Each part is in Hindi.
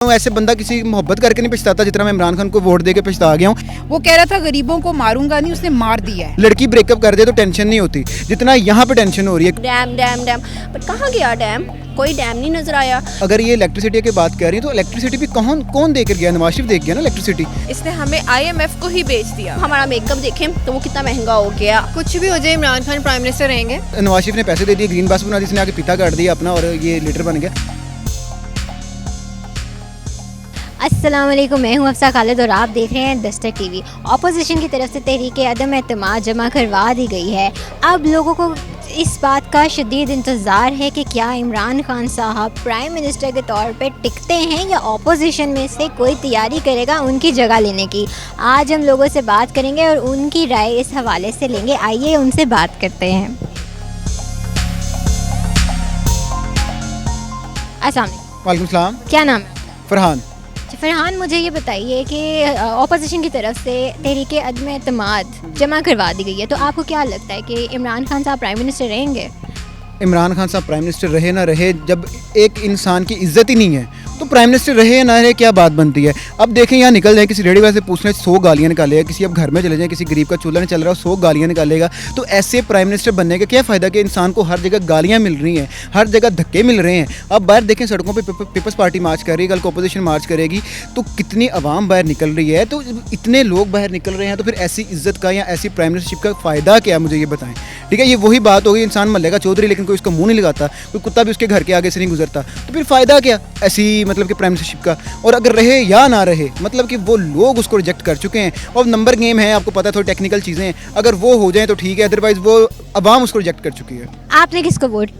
ऐसे बंदा किसी मोहब्बत करके नहीं पछताता जितना मैं इमरान खान को वोट दे के पछता गया हूँ। वो कह रहा था गरीबों को मारूंगा नहीं, उसने मार दिया है। लड़की ब्रेकअप कर दे तो टेंशन नहीं होती जितना यहाँ पे टेंशन हो रही है। डैम डैम डैम, पर कहाँ गया डैम? कोई डैम नहीं नजर आया। अगर ये इलेक्ट्रिसिटी की बात कर रही है तो इलेक्ट्रिसिटी भी कौन देकर गया? नवाज शरीफ देख गया ना इलेक्ट्रिसिटी। इसने हमें IMF को ही बेच दिया। हमारा मेकअप देखें तो वो कितना महंगा हो गया। कुछ भी हो जाए इमरान खान प्राइम मिनिस्टर रहेंगे। नवाज शरीफ ने पैसे दे दिए, ग्रीन बस बना दी, इसने आके पिता काट दिया अपना और ये लीडर बन गया। अस्सलाम वालेकुम, मैं हूं अफसा खालिद और आप देख रहे हैं दस्तक टीवी। अपोजिशन की तरफ से तहरीक अदम एतमाद जमा करवा दी गई है। अब लोगों को इस बात का शदीद इंतज़ार है कि क्या इमरान खान साहब प्राइम मिनिस्टर के तौर पे टिकते हैं या अपोजिशन में से कोई तैयारी करेगा उनकी जगह लेने की। आज हम लोगों से बात करेंगे और उनकी राय इस हवाले से लेंगे। आइए उनसे बात करते हैं। अस्सलाम वालेकुम। वालेकुम सलाम। क्या नाम है? फरहान। फरहान, मुझे ये बताइए कि अपोजिशन की तरफ से तहरीक अदम एतमाद जमा करवा दी गई है, तो आपको क्या लगता है कि इमरान खान साहब प्राइम मिनिस्टर रहेंगे? इमरान खान साहब प्राइम मिनिस्टर रहे ना रहे, जब एक इंसान की इज्जत ही नहीं है तो प्राइम मिनिस्टर रहे या ना रहे क्या बात बनती है। अब देखें यहाँ निकल जाए किसी रेडी वाले से पूछ लें 100 गालियाँ निकालेगा, किसी अब घर में चले जाए किसी गरीब का चूल्हा नहीं चल रहा 100 गालियाँ निकालेगा। तो ऐसे प्राइम मिनिस्टर बनने का क्या फ़ायदा कि इंसान को हर जगह गालियाँ मिल रही हैं, हर जगह धक्के मिल रहे हैं। अब बाहर देखें सड़कों पर पीपल्स पार्टी मार्च कर रही है, कल को अपोजिशन मार्च करेगी, तो कितनी आवाम बाहर निकल रही है। तो इतने लोग बाहर निकल रहे हैं तो फिर ऐसी इज्जत का या ऐसी प्राइम मिनिस्टरशिप का फ़ायदा क्या, मुझे ये बताएं। ठीक है, ये वही बात होगी, इंसान मल्ले का चौधरी लेकिन कोई उसका मुंह नहीं लगाता, कोई कुत्ता भी उसके घर के आगे से नहीं गुजरता, तो फिर फ़ायदा क्या ऐसी मतलब कि प्राइम मिनिस्टरशिप का। और अगर रहे या ना रहे, मतलब कि वो लोग उसको रिजेक्ट कर चुके हैं और नंबर गेम है, आपको पता है, थोड़ी टेक्निकल चीज़ें हैं, अगर वो हो जाए तो ठीक है, अदरवाइज वो अवाम उसको रिजेक्ट कर चुकी है। आपने किसको वोट?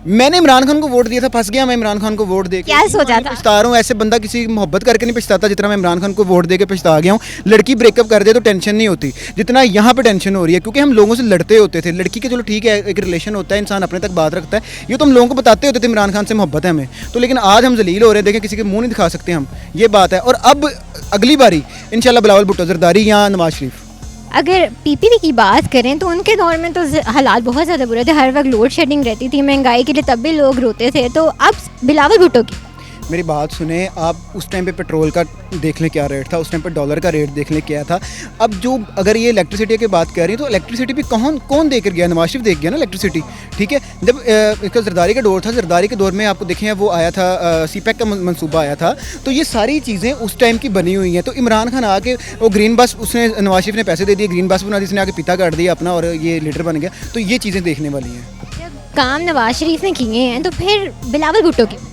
मैंने इमरान खान को वोट दिया था, फंस गया मैं इमरान खान को वोट दे के। क्या सोचा था? पछता रहा हूँ, ऐसे बंदा किसी मोहब्बत करके नहीं पछताता जितना मैं इमरान खान को वोट दे के पछता गया हूँ। लड़की ब्रेकअप कर दे तो टेंशन नहीं होती जितना यहाँ पे टेंशन हो रही है, क्योंकि हम लोगों से लड़ते होते थे। लड़की के चलो ठीक है, एक रिलेशन होता है, इंसान अपने तक बात रखता है, ये तो हम लोगों को बताते होते थे इमरान खान से मोहब्बत है हमें, तो लेकिन आज हम जलील हो रहे हैं, देखें किसी के मुँह नहीं दिखा सकते हम, ये बात है। और अब अगली बारी इंशाल्लाह बिलावल भुट्टो जरदारी या नवाज शरीफ। अगर पीपीपी की बात करें तो उनके दौर में तो हालात बहुत ज़्यादा बुरे थे, हर वक्त लोड शेडिंग रहती थी, महंगाई के लिए तब भी लोग रोते थे। तो अब बिलावल भुट्टो की मेरी बात सुने आप, उस टाइम पे पेट्रोल का देख लें क्या रेट था, उस टाइम पे डॉलर का रेट देख लें क्या था। अब जो अगर ये इलेक्ट्रिसिटी की बात कर रही है तो इलेक्ट्रिसिटी भी कौन देकर गया? नवाज शरीफ देख गया ना इलेक्ट्रिसिटी। ठीक है, जब इसका जरदारी का दौर था, जरदारी के दौर में आपको देखें वो आया था, सीपैक का मंसूबा आया था, तो ये सारी चीज़ें उस टाइम की बनी हुई हैं। तो इमरान खान आके वो ग्रीन बस, उसने नवाज शरीफ ने पैसे दे दिए, ग्रीन बस बना दी, इसने आके पिता काट दिया अपना और ये लीडर बन गया। तो ये चीज़ें देखने वाली हैं। जब काम नवाज शरीफ ने किए हैं तो फिर बिलावल भुट्टो की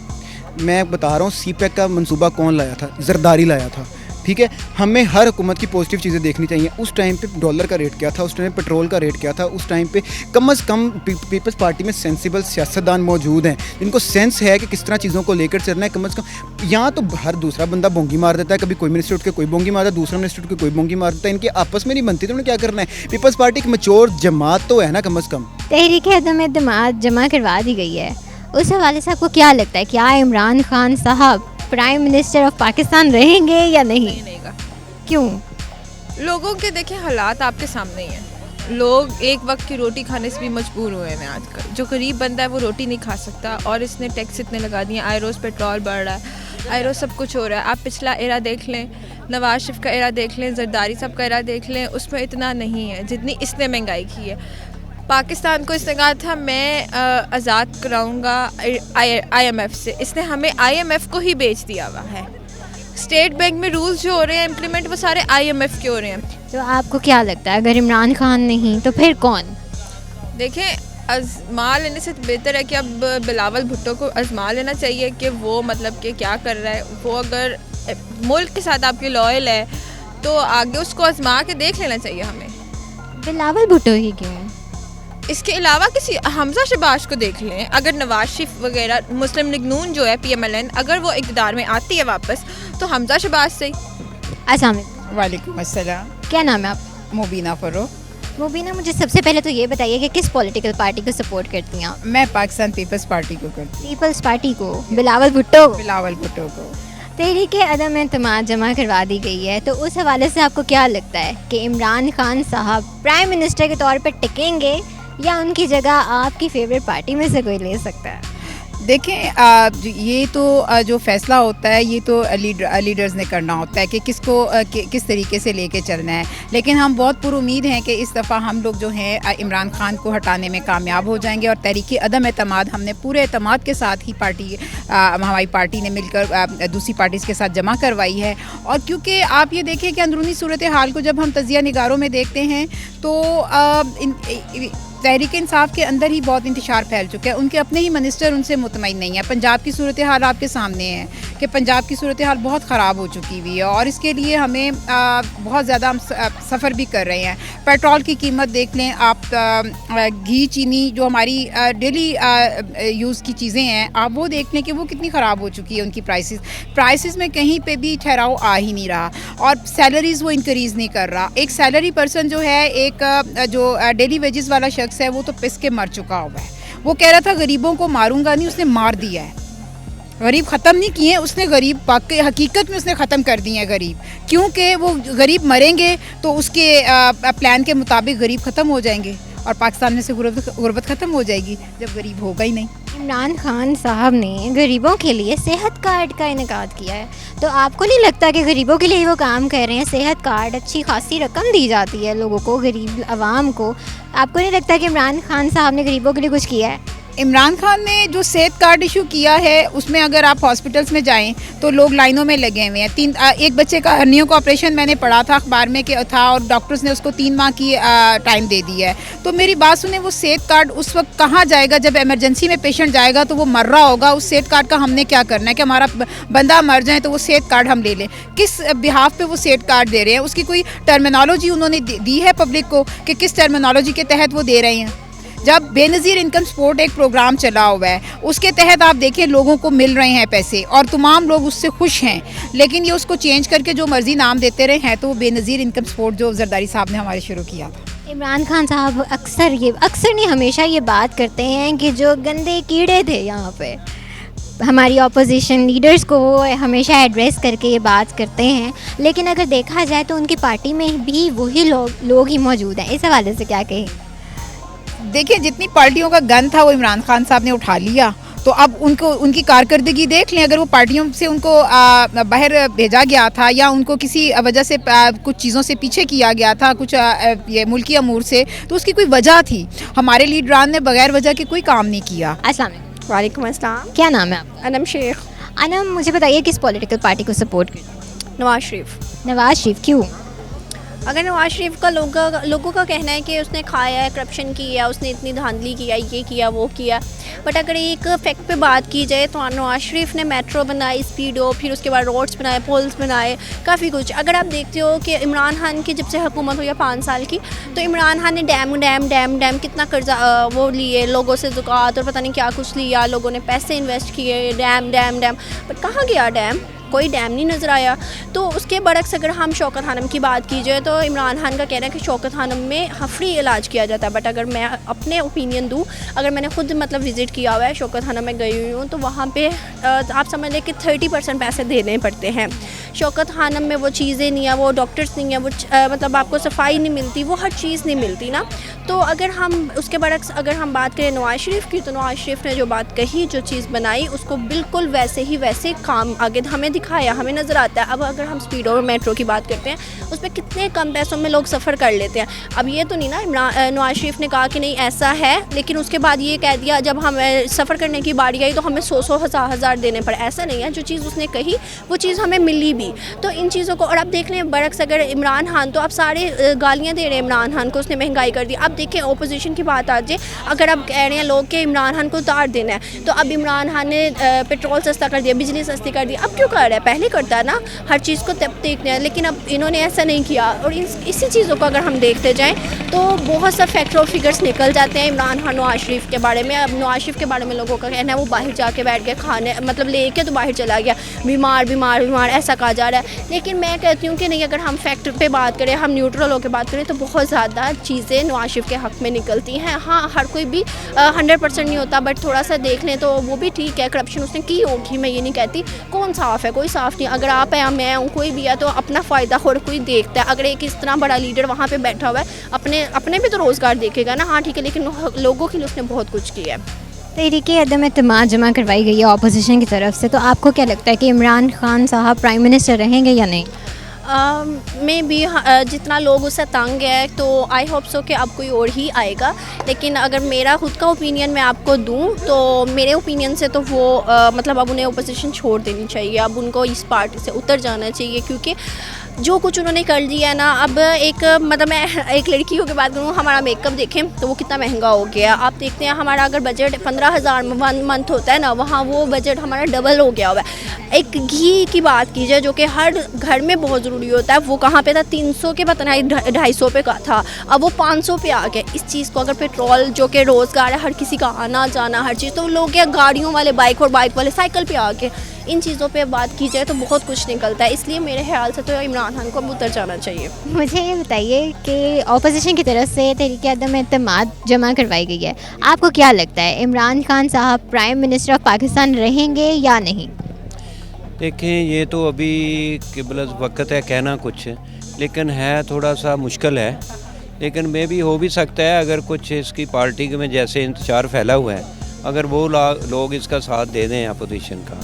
मैं बता रहा हूँ, सीपैक का मंसूबा कौन लाया था? जरदारी लाया था। ठीक है, हमें हर हुकूमत की पॉजिटिव चीज़ें देखनी चाहिए। उस टाइम पे डॉलर का रेट क्या था, उस टाइम पेट्रोल का रेट क्या था, उस टाइम पे कम से कम पीपल्स पार्टी में सेंसिबल सियासतदान मौजूद हैं जिनको सेंस है कि किस तरह चीज़ों को लेकर चलना है। कम से कम यहाँ तो हर दूसरा बंदा बोंगी मार देता है, कभी कोई मिनिस्टर उठ के कोई बोंगी मारता है, दूसरा मिनिस्टर उठ के कोई बोंगी मार देता है, इनकी आपस में नहीं बनती, तो उन्हें क्या करना है? पीपल्स पार्टी की मैच्योर जमात तो है ना कम से कम। तहरीक अदम एतमाद जमा करवा दी गई है, उस हवाले से आपको क्या लगता है, क्या इमरान खान साहब प्राइम मिनिस्टर ऑफ पाकिस्तान रहेंगे या नहीं? रहेगा। क्यों? लोगों के देखें हालात आपके सामने ही हैं। लोग एक वक्त की रोटी खाने से भी मजबूर हुए हैं आजकल। जो गरीब बंदा है वो रोटी नहीं खा सकता और इसने टैक्स इतने लगा दिए, आए रोज़ पेट्रोल बढ़ रहा है, आए रोज़ सब कुछ हो रहा है। आप पिछला एरा देख लें, नवाज शरीफ का एरा देख लें, जरदारी साहब का एरा देख लें, उसमें इतना नहीं है जितनी इसने महंगाई की है। पाकिस्तान को इसने कहा था मैं आज़ाद कराऊंगा IMF से, इसने हमें IMF को ही बेच दिया हुआ है। स्टेट बैंक में रूल्स जो हो रहे हैं इम्प्लीमेंट वो सारे IMF के हो रहे हैं। तो आपको क्या लगता है अगर इमरान खान नहीं तो फिर कौन? देखें, आजमा लेने से बेहतर है कि अब बिलावल भुट्टो को आजमा लेना चाहिए कि वो मतलब कि क्या कर रहा है। वो अगर मुल्क के साथ आपकी लॉयल है तो आगे उसको आजमा के देख लेना चाहिए हमें। बिलावल भुट्टो ही क्यों? इसके अलावा किसी हमजा शहबाज को देख लें। अगर नवाज शरीफ वगैरह मुस्लिम लीग नून जो है PMLN, अगर वो इक़्तिदार में आती है वापस तो हमजा शहबाज से। अस्सलाम वालेकुम। वालेकुम अस्सलाम। क्या नाम है आप? मुबीना फरो। मुबीना, मुझे सबसे पहले तो ये बताइए कि किस पॉलिटिकल पार्टी को सपोर्ट करती हैं आप? मैं पाकिस्तान पीपल्स पार्टी को करती पीपल्स पार्टी को, बिलावल भुट्टो हूँ, को। बिलावल भुट्टो को। तहरीक अदम एतमाद जमा करवा दी गई है, तो उस हवाले से आपको क्या लगता है कि इमरान खान साहब प्राइम मिनिस्टर के तौर पर टिकेंगे या उनकी जगह आपकी फेवरेट पार्टी में से कोई ले सकता है? देखें ये तो जो फैसला होता है ये तो लीडर्स ने करना होता है कि किसको किस तरीके से लेके चलना है। लेकिन हम बहुत पुरुमीद हैं कि इस दफ़ा हम लोग जो हैं इमरान खान को हटाने में कामयाब हो जाएंगे और तहरीक अदम एतमाद हमने पूरे एतमाद के साथ ही हमारी पार्टी ने मिलकर दूसरी पार्टीज़ के साथ जमा करवाई है। और क्योंकि आप ये देखें कि अंदरूनी सूरत हाल को जब हम तजिया निगारों में देखते हैं तो तहरीक इंसाफ के अंदर ही बहुत इंतशार फैल चुका है। उनके अपने ही मिनिस्टर उनसे मुतमईन नहीं है। पंजाब की सूरत हाल आपके सामने है कि पंजाब की सूरत हाल बहुत ख़राब हो चुकी हुई है और इसके लिए हमें बहुत ज़्यादा हम सफ़र भी कर रहे हैं। पेट्रोल की कीमत देख लें आप, घी चीनी जो हमारी डेली यूज़ की चीज़ें हैं आप वो देख लें कि वो कितनी ख़राब हो चुकी है। उनकी प्राइसेस में कहीं पे भी ठहराव आ ही नहीं रहा और सैलरीज़ वो इंक्रीज़ नहीं कर रहा। एक सैलरी पर्सन जो है, एक जो डेली वेजेस वाला शख्स है, वो तो पिस के मर चुका हुआ है। वो कह रहा था गरीबों को मारूंगा नहीं, उसने मार दिया है। गरीब ख़त्म नहीं किए, उसने गरीब वाकई हकीकत में उसने ख़त्म कर दिए हैं गरीब, क्योंकि वो गरीब मरेंगे तो उसके प्लान के मुताबिक गरीब ख़त्म हो जाएंगे और पाकिस्तान में से गुर्बत ख़त्म हो जाएगी जब गरीब होगा ही नहीं। इमरान खान साहब ने गरीबों के लिए सेहत कार्ड का इनेकाद किया है, तो आपको नहीं लगता कि गरीबों के लिए वो काम कर रहे हैं? सेहत कार्ड अच्छी खासी रकम दी जाती है लोगों को, गरीब आवाम को। आपको नहीं लगता कि इमरान खान साहब ने गरीबों के लिए कुछ किया है? इमरान खान ने जो सेहत कार्ड इशू किया है उसमें अगर आप हॉस्पिटल्स में जाएं तो लोग लाइनों में लगे हुए हैं। एक बच्चे का हर्नियों का ऑपरेशन मैंने पढ़ा था अखबार में कि था और डॉक्टर्स ने उसको 3 माह की टाइम दे दी है। तो मेरी बात सुने, वो सेहत कार्ड उस वक्त कहाँ जाएगा जब इमरजेंसी में पेशेंट जाएगा तो वो मर रहा होगा। उस सेहत कार्ड का हमने क्या करना है कि हमारा बंदा मर जाए तो वो सेहत कार्ड हम ले लें? किस बिहाफ पे वो सेहत कार्ड दे रहे हैं? उसकी कोई टर्मिनोलॉजी उन्होंने दी है पब्लिक को कि किस टर्मिनोलॉजी के तहत वो दे रहे हैं? जब बेनज़ीर इनकम सपोर्ट एक प्रोग्राम चला हुआ है उसके तहत आप देखिए लोगों को मिल रहे हैं पैसे और तमाम लोग उससे खुश हैं, लेकिन ये उसको चेंज करके जो मर्ज़ी नाम देते रहे हैं। तो वो बेनज़ीर इनकम सपोर्ट जो जरदारी साहब ने हमारे शुरू किया था। इमरान खान साहब अक्सर नहीं हमेशा ये बात करते हैं कि जो गंदे कीड़े थे यहाँ पे, हमारी ऑपोजिशन लीडर्स को वो हमेशा एड्रेस करके ये बात करते हैं, लेकिन अगर देखा जाए तो उनकी पार्टी में भी वही लोग ही मौजूद हैं। इस हवाले से क्या कहें? देखिए, जितनी पार्टियों का गन था वो इमरान खान साहब ने उठा लिया, तो अब उनकी कारकर्दगी देख लें। अगर वो पार्टियों से उनको बाहर भेजा गया था या उनको किसी वजह से कुछ चीज़ों से पीछे किया गया था, कुछ ये मुल्की अमूर से, तो उसकी कोई वजह थी। हमारे लीडरान ने बगैर वजह के कोई काम नहीं किया। अस्सलाम वालेकुम। वालेकुम अस्सलाम। क्या नाम है आपका? अनम शेख। अनम, मुझे बताइए किस पॉलिटिकल पार्टी को सपोर्ट करते? नवाज शरीफ। नवाज शरीफ क्यों? अगर नवाज शरीफ का लोगों का कहना है कि उसने खाया है, करप्शन की है, उसने इतनी धांधली किया, ये किया वो किया, बट अगर एक फैक्ट पे बात की जाए तो नवाज शरीफ ने मेट्रो बनाई, स्पीडो, फिर उसके बाद रोड्स बनाए, पुल्स बनाए, काफ़ी कुछ। अगर आप देखते हो कि इमरान खान की जब से हुकूमत हुई है 5 साल की, तो इमरान खान ने डैम कितना कर्जा वो लिए लोगों से, ज़कात और पता नहीं क्या कुछ लिया, लोगों ने पैसे इन्वेस्ट किए, डैम, बट कहाँ गया डैम? कोई डैम नहीं नज़र आया। तो उसके बरक्स अगर हम शौकत खानम की बात की जाए तो इमरान खान का कहना है कि शौकत खानम में फ्री इलाज किया जाता है, बट अगर मैं अपने ओपिनियन दूँ, अगर मैंने खुद मतलब विज़िट किया हुआ है, शौकत खानम में गई हुई हूँ, तो वहाँ पे आप समझ लें कि 30% पैसे देने पड़ते हैं। शौकत खानम में वो चीज़ें नहीं है, वो डॉक्टर्स नहीं है, वो मतलब आपको सफाई नहीं मिलती, वो हर चीज़ नहीं मिलती ना। तो अगर हम उसके बरक्स अगर हम बात करें नवाज शरीफ की, तो नवाज शरीफ ने जो बात कही, जो चीज़ बनाई, उसको बिल्कुल वैसे काम आगे हमें दिखाया, हमें नज़र आता है। अब अगर हम स्पीड और मेट्रो की बात करते हैं, उस पर कितने कम पैसों में लोग सफ़र कर लेते हैं। अब ये तो नहीं ना नवाज शरीफ ने कहा कि नहीं ऐसा है, लेकिन उसके बाद ये कह दिया जब हम सफ़र करने की बारी आई तो हमें 100 हज़ार देने पड़े। ऐसा नहीं है, जो चीज़ उसने कही वो चीज़ हमें मिली भी। तो इन चीज़ों को, और आप देख लें बरक्स अगर इमरान खान, तो आप सारे गालियाँ दे रहे हैं इमरान खान को, उसने महंगाई कर दी। अब देखें ओपोजिशन की बात आ जाए, अगर आप कह रहे हैं लोग कि इमरान खान को उतार देना है, तो अब इमरान खान ने पेट्रोल सस्ता कर दिया, बिजली सस्ती कर दी, अब क्यों कर रहा है? पहले करता ना, हर चीज़ को तब देखते हैं, लेकिन अब इन्होंने ऐसा नहीं किया। और इसी चीज़ों को अगर हम देखते जाएँ तो बहुत सा फैक्टर और फिगर्स निकल जाते हैं इमरान खान नवाज शरीफ के बारे में। अब नवाज शरीफ के बारे में लोगों का कहना है वो बाहर जाके बैठ गया खाने, मतलब लेके तो बाहर चला गया, बीमार ऐसा कहा जा रहा है। लेकिन मैं कहती हूँ कि नहीं, अगर हम फैक्ट पे बात करें, हम न्यूट्रल होकर बात करें, तो बहुत ज़्यादा चीज़ें नवाज शरीफ के हक़ में निकलती हैं। हाँ, हर कोई भी 100% नहीं होता, बट थोड़ा सा देख लें तो वो भी ठीक है। करप्शन उसने की होगी, मैं ये नहीं कहती। कौन साफ़ है? कोई साफ़ नहीं। अगर आप हैं, मैं हूँ, कोई भी है, तो अपना फ़ायदा और कोई देखता है। अगर एक इस तरह बड़ा लीडर वहाँ पे बैठा हुआ है, अपने भी तो रोज़गार देखेगा ना। हाँ ठीक है, लेकिन लोगों के लिए उसने बहुत कुछ किया है। तहरीके अदम एतमाद जमा करवाई गई है ऑपोजिशन की तरफ से, तो आपको क्या लगता है कि इमरान खान साहब प्राइम मिनिस्टर रहेंगे या नहीं? में भी जितना लोग उससे तंग है तो आई होप सो कि अब कोई और ही आएगा। लेकिन अगर मेरा खुद का ओपिनियन मैं आपको दूं तो मेरे ओपिनियन से तो वो मतलब अब उन्हें ओपोजिशन छोड़ देनी चाहिए, अब उनको इस पार्टी से उतर जाना चाहिए, क्योंकि जो कुछ उन्होंने कर दिया है ना। अब एक मतलब मैं एक लड़कियों की बात करूँ, हमारा मेकअप देखें तो वो कितना महंगा हो गया। आप देखते हैं हमारा अगर बजट 15,000 मंथ होता है ना, वहाँ वो बजट हमारा डबल हो गया हुआ है। एक घी की बात की जाए जो कि हर घर में बहुत ज़रूरी होता है, वो कहाँ पे था 300 के पता नहीं 250 पे का था, अब वो 500 पे आ गया। इस चीज़ को अगर पेट्रोल जो कि रोज़गार है हर किसी का आना जाना हर चीज़, तो लोग क्या गाड़ियों वाले बाइक और बाइक वाले साइकिल पे आ गए। इन चीज़ों पे बात की जाए तो बहुत कुछ निकलता है, इसलिए मेरे ख्याल से तो इमरान खान को अब उतर जाना चाहिए। मुझे ये बताइए कि ऑपोजिशन की तरफ से तहरीके अदम एतमाद जमा करवाई गई है, आपको क्या लगता है इमरान खान साहब प्राइम मिनिस्टर ऑफ पाकिस्तान रहेंगे या नहीं? देखें, ये तो अभी किबलस वक्त है कहना कुछ, लेकिन है थोड़ा सा मुश्किल है, लेकिन मे भी हो भी सकता है अगर कुछ इसकी पार्टी में जैसे इंतजार फैला हुआ है, अगर वो लोग इसका साथ दे दें अपोजिशन का,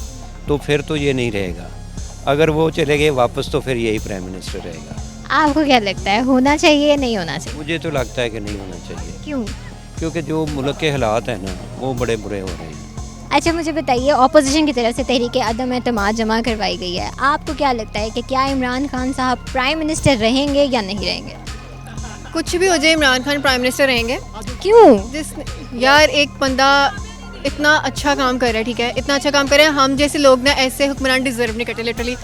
तो फिर तो ये नहीं रहेगा। अगर वो चले गए वापस तो फिर यही प्राइम मिनिस्टर रहेगा। आपको क्या लगता है होना चाहिए या नहीं होना चाहिए? मुझे तो लगता है कि नहीं होना चाहिए। क्यों? क्योंकि जो मुल्क के हालात हैं ना वो बड़े बुरे हो रहे हैं। अच्छा, मुझे बताइए ऑपोजिशन की तरफ से तहरीके अदम एतमाद जमा करवाई गई है, आपको क्या लगता है कि क्या इमरान खान साहब प्राइम मिनिस्टर रहेंगे या नहीं रहेंगे? कुछ भी हो जाए इमरान खान प्राइम मिनिस्टर रहेंगे। क्यों? यार एक बंदा इतना अच्छा काम कर रहा है, ठीक है, इतना अच्छा काम कर रहा है, हम जैसे लोग ना ऐसे हुक्मरान डिजर्व नहीं करते। लिटरली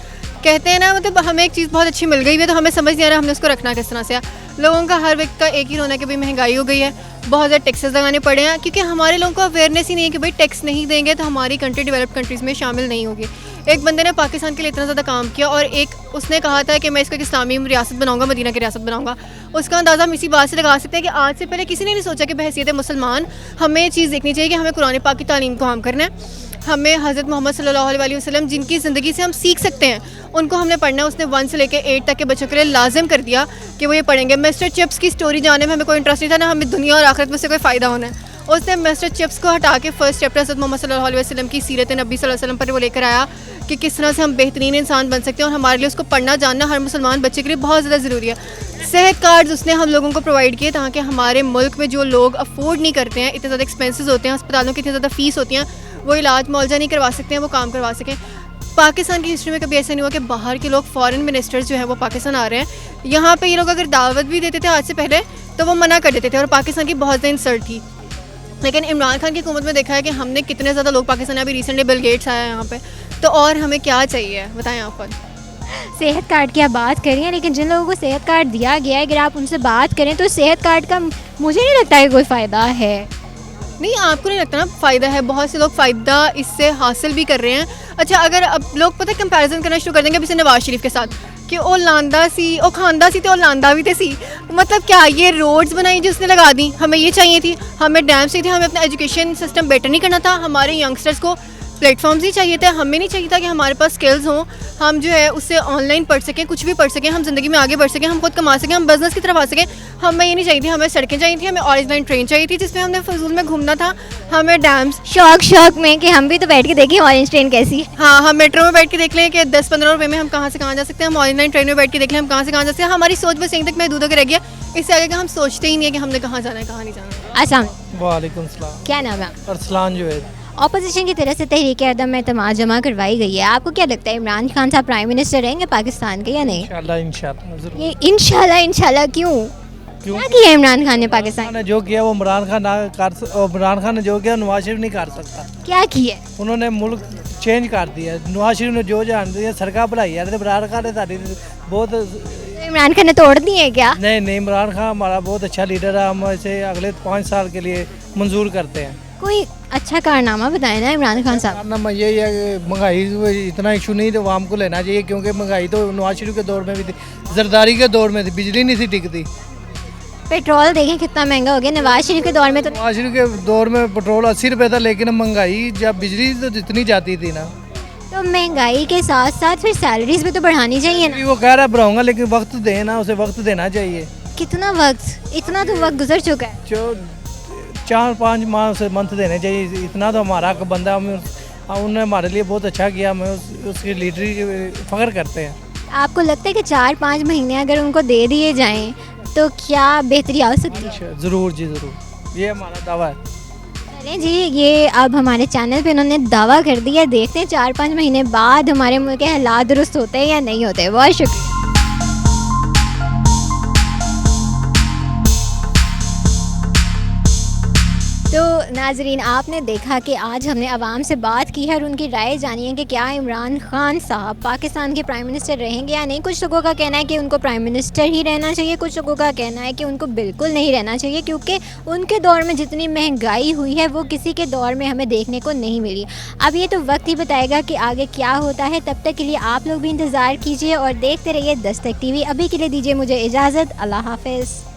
कहते हैं ना, मतलब हमें एक चीज़ बहुत अच्छी मिल गई है तो हमें समझ नहीं आ रहा हमने उसको रखना किस तरह से। लोगों का हर व्यक्ति का एक ही रोना कि भाई महंगाई हो गई है, बहुत ज़्यादा टैक्सेस लगाने पड़े हैं, क्योंकि हमारे लोगों को अवेयरनेस ही नहीं है कि भाई टैक्स नहीं देंगे तो हमारी कंट्री डेवलप्ड कंट्रीज़ में शामिल नहीं होगी। एक बंदे ने पाकिस्तान के लिए इतना ज़्यादा काम किया और एक उसने कहा था कि मैं इसको एक इस्लामी रियासत बनाऊंगा, मदीना की रियासत बनाऊंगा। उसका अंदाज़ा हम इसी बात से लगा सकते हैं कि आज से पहले किसी ने नहीं सोचा कि बहैसियत मुसलमान हमें ये चीज़ देखनी चाहिए कि हमें कुरान पाक की तालीम को हम करना है, हमें हज़रत मोहम्मद सल्लल्लाहु अलैहि वसल्लम जिनकी ज़िंदगी से हम सीख सकते हैं उनको हमने पढ़ना है। उसने 1 से लेकर 8 तक के बच्चों के लिए लाजिम कर दिया कि वो ये पढ़ेंगे। मिस्टर चिप्स की स्टोरी जानने में हमें कोई इंटरेस्ट नहीं था, ना हमें दुनिया और आखिरत में से कोई फ़ायदा होना है। उसने मिस्टर चिप्स को हटा के फर्स्ट चैप्टर हज़रत मोहम्मद सल्लल्लाहु अलैहि वसल्लम की सीरत नबी सल्लल्लाहु अलैहि वसल्लम पर वो लेकर आया कि किस तरह से हम बेहतरीन इंसान बन सकते हैं, और हमारे लिए उसको पढ़ना जानना हर मुसलमान बच्चे के लिए बहुत ज़्यादा ज़रूरी है। सेहत कार्ड्स उसने हम लोगों को प्रोवाइड किए ताकि हमारे मुल्क में जो लोग अफोर्ड नहीं करते हैं, इतने ज़्यादा एक्सपेंसेस होते हैं, अस्पतालों की इतनी ज़्यादा फ़ीस होती हैं, वो इलाज मुआवजा नहीं करवा सकते हैं, वो काम करवा सकें। पाकिस्तान की हिस्ट्री में कभी ऐसा नहीं हुआ कि बाहर के लोग फॉरेन मिनिस्टर्स जो हैं वो पाकिस्तान आ रहे हैं। यहाँ पे ये लोग अगर दावत भी देते थे आज से पहले तो वो मना कर देते थे और पाकिस्तान की बहुत ज़्यादा इंसल्ट थी। लेकिन इमरान खान की हुकूमत में देखा है कि हमने कितने ज़्यादा लोग पाकिस्तान है। अभी रिसेंटली बिल गेट्स आया है यहाँ पे, तो और हमें क्या चाहिए बताएं आप खुद। सेहत कार्ड की आप बात करिए, लेकिन जिन लोगों को सेहत कार्ड दिया गया है अगर आप उनसे बात करें तो सेहत कार्ड का मुझे नहीं लगता है कोई फ़ायदा है। नहीं, आपको नहीं लगता ना फ़ायदा है? बहुत से लोग फ़ायदा इससे हासिल भी कर रहे हैं। अच्छा, अगर अब लोग पता है कंपैरिजन करना शुरू कर देंगे अभी से नवाज शरीफ के साथ कि ओ लांदा सी ओ खांदा सी तो लांदा भी थे सी, मतलब क्या ये रोड्स बनाई जो उसने लगा दी, हमें ये चाहिए थी, हमें डैम्स चाहिए थे, हमें अपना एजुकेशन सिस्टम बेटर नहीं करना था, हमारे यंगस्टर्स को प्लेटफॉर्म्स ही चाहिए थे, हमें नहीं चाहिए था कि हमारे पास स्किल्स हों, हम जो है उससे ऑनलाइन पढ़ सकें, कुछ भी पढ़ सकें, हम ज़िंदगी में आगे बढ़ सकें, हम खुद कमा सकें, हम बिज़नेस की तरफ आ सकें। हमें ये नहीं चाहिए थी, हमें सड़कें चाहिए थी, हमें ऑरेंज लाइन ट्रेन चाहिए थी जिसमें हमने फजूल में घूमना था, हमें डैम्स शौक में कि हम भी तो बैठ के देखें ऑरेंज ट्रेन कैसी है। हाँ, हम मेट्रो में बैठ के देख लें कि 10-15 रुपये में हम कहाँ से कहाँ जा सकते हैं, हम ऑरेंज लाइन ट्रेन में बैठ के देख लें हम कहाँ से कहाँ जा सकते हैं। हमारी सोच बस यहीं तक महदूद होकर रह गया, इससे आगे का हम सोचते ही नहीं है कि हमने कहाँ जाना है कहाँ नहीं जाना। अस्सलाम, वालेकुम सलाम। क्या नाम है? अरसलान जुवैद। ऑपोजिशन की तरफ से तहरीक अदम एतमाद जमा करवाई गई है, आपको क्या लगता है इमरान खान साहब प्राइम मिनिस्टर रहेंगे पाकिस्तान के या नहीं? इंशाल्लाह ज़रूर। ये इंशाल्लाह क्यों क्यों? क्या किया इमरान खान ने पाकिस्तान? ने जो किया वो इमरान खान ने जो किया नवाज शरीफ नहीं कर सकता। क्या किया? उन्होंने मुल्क चेंज कर दिया। नवाज शरीफ ने जो जान दिया सरकार बढ़ाई है, इमरान खान ने साड़ी बहुत। इमरान खान ने तोड़ दी है क्या? नहीं, इमरान खान हमारा बहुत अच्छा लीडर है, हम इसे अगले 5 साल के लिए मंजूर करते हैं। कोई अच्छा कारनामा बताए ना इमरान खान साहब। कारनामा यही है कि महंगाई इतना इशू नहीं तो आवाम को लेना चाहिए, क्योंकि महंगाई तो नवाज शरीफ के दौर में भी थी, जरदारी के दौर में थी, बिजली नहीं थी टिकती। पेट्रोल देखें कितना महंगा हो गया, नवाज शरीफ के दौर में तो नवाज शरीफ के दौर में पेट्रोल 80 रुपये था, लेकिन महंगाई जब बिजली तो जितनी जाती थी ना, तो महंगाई के साथ साथ फिर सैलरीज भी तो बढ़ानी चाहिए ना। वो कह रहा है बढ़ाऊंगा, लेकिन वक्त देना, उसे वक्त देना चाहिए। कितना वक्त? इतना तो वक्त गुजर चुका है। जो 4-5 माह से मंथ देने चाहिए, इतना तो हमारा हक बनता है। उन्होंने हमारे लिए बहुत अच्छा किया, हमें उसकी लीडरी फ़ख्र करते हैं। आपको लगता है कि 4-5 महीने अगर उनको दे दिए जाएं तो क्या बेहतरी आ सकती है? ज़रूर जी ज़रूर, ये हमारा दावा है। चलें जी, ये अब हमारे चैनल पे उन्होंने दावा कर दिया, देखते हैं 4-5 महीने बाद हमारे मुल्क के हालात दुरुस्त होते हैं या नहीं होते। बहुत शुक्रिया। तो नाजरीन, आपने देखा कि आज हमने आवाम से बात की है और उनकी राय जानी है कि क्या इमरान खान साहब पाकिस्तान के प्राइम मिनिस्टर रहेंगे या नहीं। कुछ लोगों का कहना है कि उनको प्राइम मिनिस्टर ही रहना चाहिए, कुछ लोगों का कहना है कि उनको बिल्कुल नहीं रहना चाहिए, क्योंकि उनके दौर में जितनी महंगाई हुई है वो किसी के दौर में हमें देखने को नहीं मिली। अब ये तो वक्त ही बताएगा कि आगे क्या होता है। तब तक के लिए आप लोग भी इंतज़ार कीजिए और देखते रहिए दस्तक TV। अभी के लिए दीजिए मुझे इजाज़त। अल्लाह हाफ़िज़।